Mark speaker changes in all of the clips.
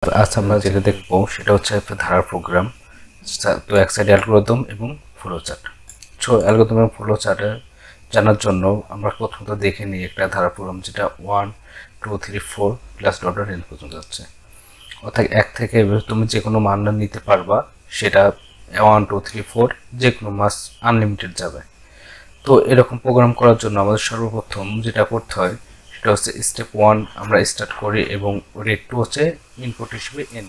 Speaker 1: আজ আমরা যেটা দেখবো সেটা হচ্ছে একটা ধারার প্রোগ্রাম। তো এক সাইডে অ্যালগোরিদম এবং ফ্লোচার্ট। সো অ্যালগোরিদম এবং ফ্লোচার্ট জানার জন্য আমরা প্রথমত দেখে নিই একটা ধারার প্রোগ্রাম যেটা 1 2 3 4 প্লাস ডট ডট এন পর্যন্ত যাচ্ছে। অর্থাৎ এক থেকে তুমি যে কোনো মান নিতে পারবা, সেটা 1 2 3 4 যে কোনো মাস আনলিমিটেড যাবে। তো এরকম প্রোগ্রাম করার জন্য আমাদের সর্বপ্রথম যেটা করতে হয় সেটা হচ্ছে স্টেপ 1 আমরা স্টার্ট করি এবং রেট 2 হচ্ছে ইনপুট হিসেবে এন।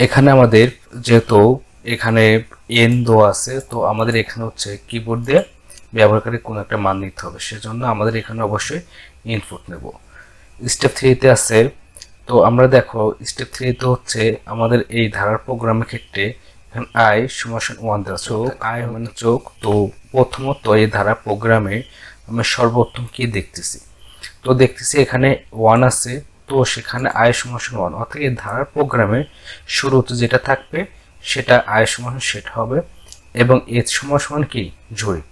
Speaker 1: এখানে আমাদের যেহেতু এখানে এন দেওয়া আছে, তো আমাদের এখানে হচ্ছে কিবোর্ড দিয়ে ব্যবহারকারী কোনো একটা মান নিতে হবে, সেজন্য আমাদের এখানে অবশ্যই ইনপুট নেব। স্টেপ 3তে আছে, তো আমরা দেখো স্টেপ 3তে হচ্ছে আমাদের এই ধারার প্রোগ্রামের ক্ষেত্রে এখন আই সমান 1 দেওয়া চোখ, আই মানে চোখ। তো প্রথমত এই ধারা প্রোগ্রামে আমরা সর্বপ্রথম কি দেখতেছি, তো দেখতেছি এখানে 1 আছে, তো সেখানে আই সমান 1, অর্থাৎ এই ধারার প্রোগ্রামে শুরুতে যেটা থাকবে সেটা আই সমান সেট হবে এবং এজ সমান কি ঝুড়ি।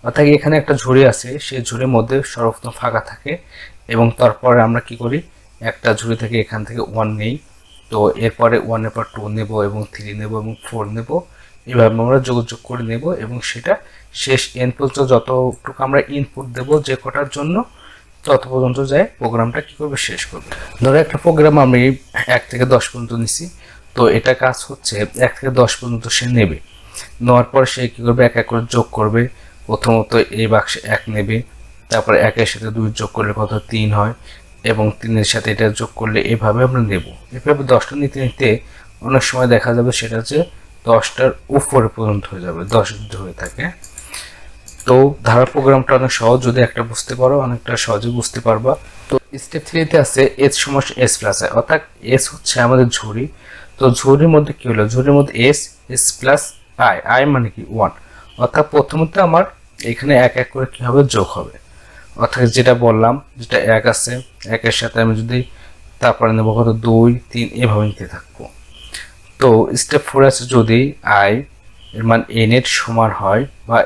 Speaker 1: অর্থাৎ এখানে একটা ঝুড়ি আছে, সেই ঝুড়ির মধ্যে সর্বপ্রথম ফাঁকা থাকে এবং তারপরে আমরা কি করি, একটা ঝুড়ি থেকে এখান থেকে 1 নেই, তো এরপরে 1 এর পর 2 নেব এবং 3 নেব এবং 4 নেব, এভাবে আমরা যোগ করে নেব এবং সেটা শেষ এন পর্যন্ত যতটুকু আমরা ইনপুট দেব যে কটার জন্য তত পর্যন্ত যায় প্রোগ্রামটা কি করবে, শেষ করবে। ধরো একটা প্রোগ্রাম আমি 1 থেকে 10 পর্যন্ত নিছি, তো এটা কাজ হচ্ছে 1 থেকে 10 পর্যন্ত সে নেবে, নেওয়ার পর সে কি করবে, এক এক করে যোগ করবে। প্রথমত এই বাক্সে 1 নেবে, তারপরে 1 এর সাথে 2 যোগ করলে কত 3 হয় এবং 3 এর সাথে এটা যোগ করলে এভাবে আমরা নেব। এভাবে 10টা নিতে নিতে অনেক সময় দেখা যাবে সেটা হচ্ছে 10টার উপরে পর্যন্ত হয়ে যাবে, 10 যদি হয়ে থাকে। তো ধারা প্রোগ্রামটা অনেক সহজ, যদি একটা বুঝতে পারো অনেকটা সহজে বুঝতে পারবা। তো স্টেপ 3তে আছে এস সমান এস প্লাস আই, অর্থাৎ এস হচ্ছে আমাদের ঝুড়ি। তো ঝুড়ির মধ্যে কি হলো, ঝুড়ির মধ্যে S S plus I, I মানে কি 1, অর্থাৎ প্রথমত আমার এখানে এক এক করে কি হবে, যোগ হবে। অর্থাৎ যেটা বললাম, যেটা 1 আছে, 1 এর সাথে আমি যদি তারপরে নেবো কত 2 3 এভাবে নিতে থাকবো। তো স্টেপ 4 আছে, যদি আই এর মান এন এর সমান হয় বা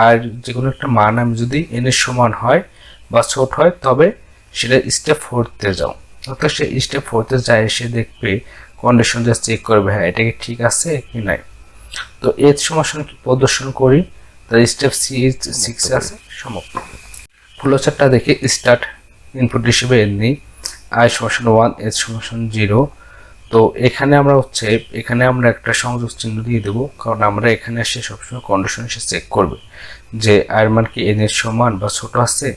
Speaker 1: আর যে কোনো একটা মান আমি যদি এন এর সমান হয় বা ছোট হয়, তবে সেটা স্টেপ 4তে যাও। অর্থাৎ সে স্টেপ 4তে যায়, সে দেখবে কন্ডিশন যা চেক করবে, হ্যাঁ এটা কি ঠিক আছে কি নাই। তো এর সমান কি প্রদর্শন করি, তার স্টেপ 6 আছে সমাপ্ত। ফ্লোচার্টটা দেখে স্টার্ট ইনপুট হিসেবে এন নিই, আই সমান 1 এস সমান 0। তো এখানে আমরা হচ্ছে এখানে আমরা একটা সংযোগ চিহ্ন দিয়ে দেবো, কারণ আমরা এখানে এসে সবসময় কন্ডিশন এসে চেক করবে যে আয়ের মান কি এন এর সমান বা ছোট আছে।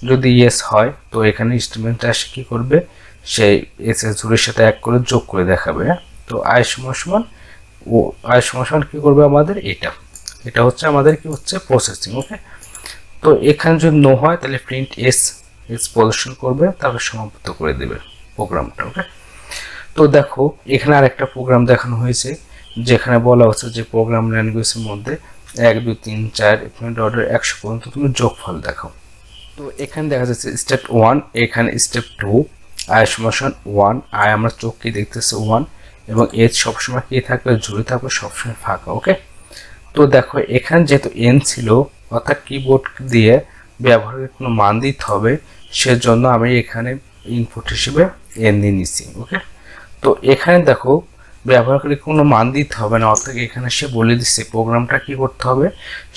Speaker 1: যদি ইয়েস হয় তো এখানে স্টেটমেন্টটা এসে কি করবে, সেই এস এর ঝুড়ির সাথে 1 করে যোগ করে দেখাবে। তো আই সমান ও আই সমান কি করবে আমাদের এটা, এটা হচ্ছে আমাদের কি হচ্ছে প্রসেসিং। ওকে, তো এখানে যদি নো হয় তাহলে প্রিন্ট এস এস প্রদর্শন করবে, তারপর সমাপ্ত করে দেবে প্রোগ্রামটা। ওকে, তো দেখো এখানে আরেকটা প্রোগ্রাম দেখানো হয়েছে, যেখানে বলা হচ্ছে যে প্রোগ্রাম ল্যাঙ্গুয়েজের মধ্যে 1 2 3 4 অর্ডার 100 পর্যন্ত তুমি যোগফল দেখাও। তো এখানে দেখা যাচ্ছে স্টেপ 1, এখানে স্টেপ 2, আই সমান 1, আই আমরা চোখকে দেখতেছে 1 এবং এজ সবসময় কি থাকবে, ঝুড়ি থাকবে সবসময় ফাঁকা। ওকে, তো দেখো এখানে যেহেতু এন ছিল, অর্থাৎ কিবোর্ড দিয়ে ব্যবহারের কোনো মান দিতে হবে, সেজন্য আমি এখানে ইনপুট হিসেবে এন দিয়ে নিচ্ছি। ওকে, তো এখানে দেখো ব্যবহারকারী কোনো মান দিতে হবে না, অর্থাৎ এখানে সে বলে দিচ্ছে প্রোগ্রামটা কি করতে হবে,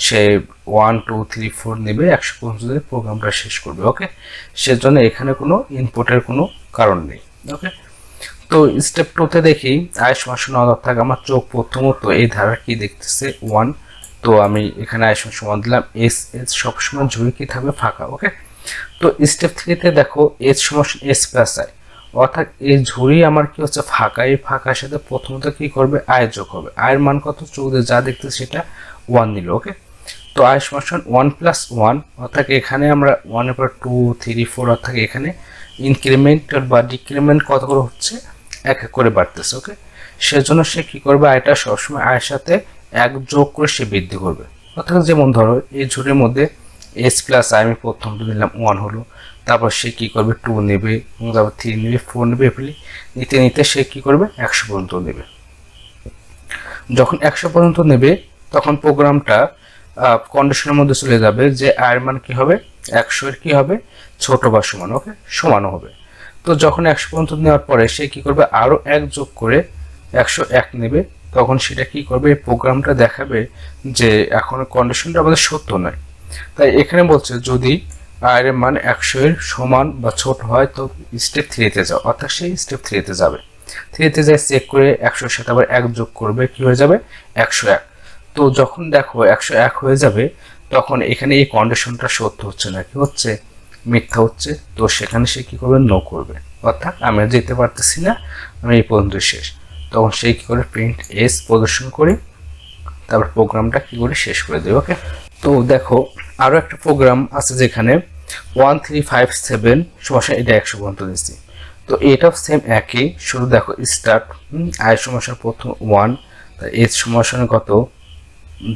Speaker 1: সে 1 2 3 4 নেবে, 100 পর্যন্ত প্রোগ্রামটা শেষ করবে। ওকে, সেজন্য এখানে কোনো ইনপুটের কোনো কারণ নেই। ওকে, তো স্টেপ 2তে দেখি আই সমান অর্থাৎ আমার চোখ প্রথমত এই ধারা কি দেখতেছে 1, তো আমি এখানে আই সমান দিলাম এস এস সবসময় ঝুড়ি কি থাকবে, ফাঁকা। ওকে, তো স্টেপ 3তে দেখো এস সমান এস প্লাস আই, অর্থাৎ এই ঝুড়ি আমার কি হচ্ছে ফাঁকা, এই ফাঁকার সাথে প্রথমত কি করবে, আয় যোগ হবে। আয়ের মান কত, চোখ দিয়ে যা দেখতে সেটা 1 নিল। ওকে, তো আয় সমান 1 প্লাস 1, অর্থাৎ এখানে আমরা 1 এর পর 2 3 4, অর্থাৎ এখানে ইনক্রিমেন্ট বা ডিক্রিমেন্ট কত করে হচ্ছে, এক এক করে বাড়তেছে। ওকে, সেজন্য সে কি করবে, আয়টা সবসময় আয়ের সাথে 1 যোগ করে সে বৃদ্ধি করবে। অর্থাৎ যেমন ধরো এই ঝুড়ির মধ্যে এস প্লাস আই আমি প্রথম নিলাম 1 হলো, তারপর সে কি করবে 2 নেবে, তারপর 3 নেবে, 4 নেবে, এগুলি নিতে নিতে সে কি করবে 100 পর্যন্ত নেবে। যখন 100 পর্যন্ত নেবে তখন প্রোগ্রামটা কন্ডিশনের মধ্যে চলে যাবে যে আয়ের মান কি হবে, 100 এর কি হবে, ছোট বা সমান। ওকে, সমানও হবে। তো যখন 100 পর্যন্ত নেওয়ার পরে সে কি করবে, আরো 1 যোগ করে 101 নেবে, তখন সেটা কি করবে, এই প্রোগ্রামটা দেখাবে যে এখন কন্ডিশনটা আমাদের সত্য নয়। তাই এখানে বলছে যদি আর এর মান 100 এর সমান বা ছোট হয় তো স্টেপ 3 তে যাও, অর্থাৎ সেই স্টেপ 3 তে যাবে। 3 তে যাই চেক করে 100 এর সাথে আবার 1 যোগ করবে, কি হয়ে যাবে 101। তো যখন দেখো 101 হয়ে যাবে তখন এখানে এই কন্ডিশনটা সত্য হচ্ছে না, কি হচ্ছে, মিথ্যা হচ্ছে। তো সেখানে সে কি করবে, নো করবে, অর্থাৎ আমি যেতে পারতেছি না, আমি এই পর্যন্ত শেষ। তখন সে কি করে প্রিন্ট এস প্রদর্শন করে তারপর প্রোগ্রামটা কি করে শেষ করে দেবে। ওকে, তো দেখো আরো একটা প্রোগ্রাম আছে যেখানে 1357 সমস্যা, এটা 100 পর্যন্ত দিচ্ছি। তো এটাও সেম একই, শুধু দেখো স্টার্ট আই সমস্যার প্রথম 1, এস সমস্যার কত,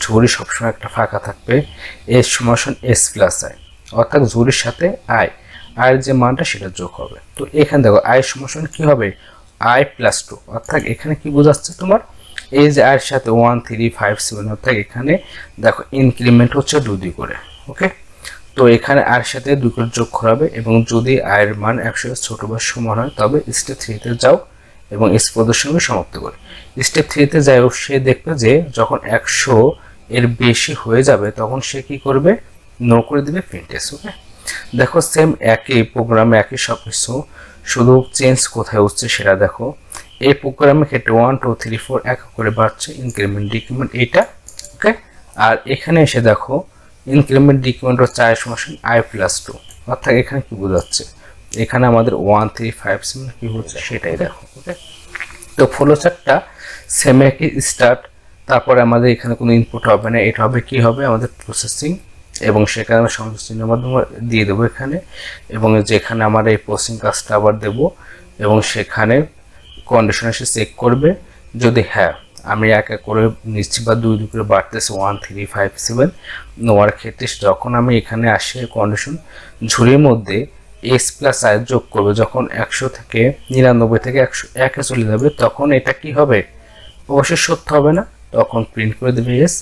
Speaker 1: ঝুড়ি সবসময় একটা ফাঁকা থাকবে, এস সমান এস প্লাস আই, অর্থাৎ ঝুড়ির সাথে আই, আয়ের যে মানটা সেটা যোগ হবে। তো এখানে দেখো আই সমান কি হবে, আই প্লাস 2, অর্থাৎ এখানে কি বোঝাচ্ছে তোমার, এই যে আয়ের সাথে 1357, অর্থাৎ এখানে দেখো ইনক্রিমেন্ট হচ্ছে 2 করে। ওকে, তো এখানে আয়ের সাথে 2 করে যোগ করাবে, এবং যদি আয়ের মান 100 এর ছোট বা সমান হয় তবে স্টেপ 3 তে যাও এবং এস প্রদর্শনকে সমাপ্ত করে। স্টেপ 3 তে যাও, সে দেখবে যে যখন 100 এর বেশি হয়ে যাবে তখন সে কি করবে, নো করে দিবে প্রিন্ট এস। ওকে, দেখো সেম একই প্রোগ্রামে একই সব কিছু, শুধু চেঞ্জ কোথায় হচ্ছে সেটা দেখো। এই প্রোগ্রামের ক্ষেত্রে 1 2 3 4 এক করে বাড়ছে, ইনক্রিমেন্ট ডিক্রিমেন্ট এইটা। ওকে, আর এখানে এসে দেখো ইনক্রিমেন্ট ডিক্রিমেন্ট হচ্ছে আই সমান আই প্লাস 2, অর্থাৎ এখানে কি বোঝাচ্ছে, এখানে আমাদের 1357 কি হচ্ছে সেটাই দেখো। ওকে, তো ফ্লোচার্টটা সেম একই স্টার্ট, তারপরে আমাদের এখানে কোনো ইনপুট হবে না, এটা হবে কি হবে আমাদের প্রসেসিং, এবং সেখানে আমরা সংযোগ চিহ্নের মাধ্যমে দিয়ে দেবো এখানে, এবং যেখানে আমরা এই প্রসেসিং কাজটা আবার দেবো, এবং সেখানে কন্ডিশন এসে চেক করবে, যদি হ্যাঁ আমি এক এক করে নিচ্ছি বা 2 2 করে বাড়তেছে 1357 নেওয়ার ক্ষেত্রে যখন আমি এখানে আসে কন্ডিশন ঝুড়ির মধ্যে এস প্লাস আই যোগ করবে, যখন 100 থেকে 99 থেকে 101 এ চলে যাবে তখন এটা কি হবে, অবশ্যই সত্য হবে না, তখন প্রিন্ট করে দেবে এস।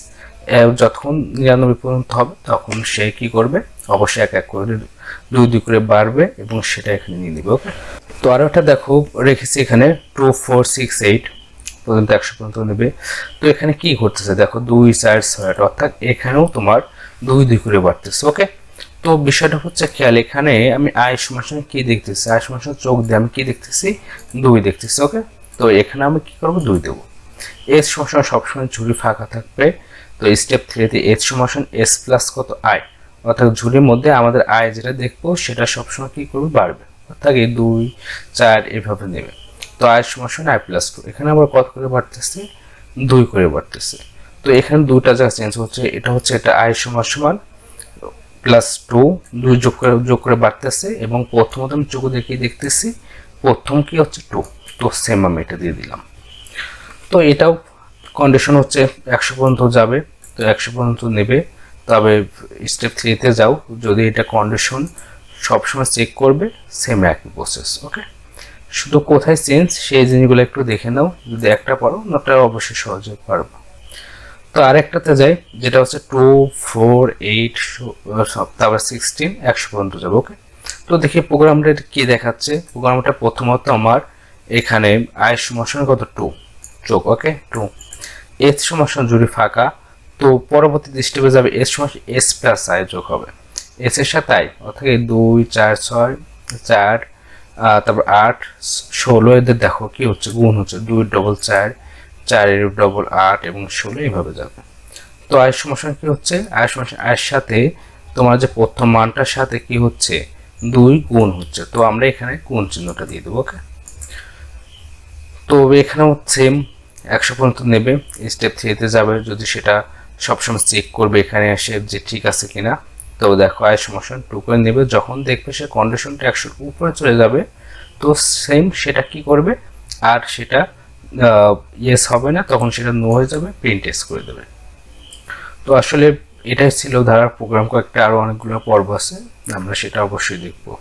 Speaker 1: যখন 99 পর্যন্ত হবে তখন সে কি করবে, অবশ্যই এক এক করে 2 2 করে বাড়বে এবং সেটা এখানে নিয়ে নেবে। ওকে, তো আরো একটা দেখো রেখেছি এখানে 2468 পর্যন্ত 100 পর্যন্ত নেবে। তো এখানে কি করতেছে দেখো 2 4 6, অর্থাৎ এখানেও তোমার 2 2 করে বাড়তেছে। ওকে, তো বিষয়টা হচ্ছে খেয়াল, এখানে আমি আই সমান কি দেখতেছি, আই সমান চোখ দিয়ে আমি কি দেখতেছি, 2 দেখতেছি। ওকে, তো এখানে আমি কি করবো, 2 দেবো। এস সমান সবসময় ঝুড়ি ফাঁকা থাকবে, তো স্টেপ 3 তে এস সমান এস প্লাস কত আই, অর্থাৎ ঝুড়ির মধ্যে আমাদের আই যেটা দেখবো সেটা সবসময় কি করবে, বাড়বে, অর্থাৎ এই 2 4 এভাবে নেবে। তো আই সমান আই প্লাস 2, এখানে আবার কত করে বাড়তেছে, 2 করে বাড়তেছে। তো এখানে দুটা জায়গা চেঞ্জ হচ্ছে, এটা হচ্ছে এটা আই সমান প্লাস 2, 2 যোগ করে বাড়তেছে, এবং প্রথমত আমি চোখ দেখে দেখতেছি প্রথম কি হচ্ছে 2, তো সেম আমি এটা দিয়ে দিলাম। তো এটাও কন্ডিশন হচ্ছে 100 পর্যন্ত যাবে, তো 100 পর্যন্ত নেবে, তবে স্টেপ 3 তে যাও, যদি এটা কন্ডিশন সবসময় চেক করবে, সেম একই প্রসেস। ওকে, শুধু কোথায় চেঞ্জ সেই জিনিসগুলো একটু দেখে নাও, যদি একটা পারো ওটা অবশ্যই সহজে পারবো। তো আরেকটাতে যাই যেটা হচ্ছে 2 4 8 তারপর 16 100 পর্যন্ত যাবে। ওকে, তো দেখি প্রোগ্রামটা কি দেখাচ্ছে। প্রোগ্রামটা প্রথমত আমার এখানে আই সমান কত 2 যোগ, ওকে 2, এস সমান জুড়ি ফাঁকা, তো পরবর্তী স্টেপে যাবে এস সমান এস প্লাস আই যোগ হবে এস এর সাথে আই, অর্থাৎ 2 4 6 4 তারপর 8 16, এদের দেখো কি হচ্ছে, গুণ হচ্ছে, 2 ডবল 4 4 এর ডবল 8 এবং 16 এইভাবে যাবে। তো আয়ের সমান কি হচ্ছে, আয়ের সমান আয়ের সাথে তোমার যে প্রথম মানটার সাথে কি হচ্ছে, 2 গুণ হচ্ছে, তো আমরা এখানে গুণ চিহ্নটা দিয়ে দেবো। ওকে, তো এখানেও সেম 100 পর্যন্ত নেবে, স্টেপ 3 তে যাবে, যদি সেটা সবসময় চেক করবে এখানে এসে যে ঠিক আছে কিনা। তো দেখো আয় সমান 2 করে নেবে, যখন দেখবে সে কন্ডিশনটা 100 উপরে চলে যাবে তো সেম সেটা কি করবে, আর সেটা ইয়েস হবে না, তখন সেটা নো হয়ে যাবে, প্রিন্ট এস করে দেবে। তো আসলে এটাই ছিল ধারার প্রোগ্রাম, কয়েকটা আরো অনেকগুলো পর্ব আছে, আমরা সেটা অবশ্যই দেখবো।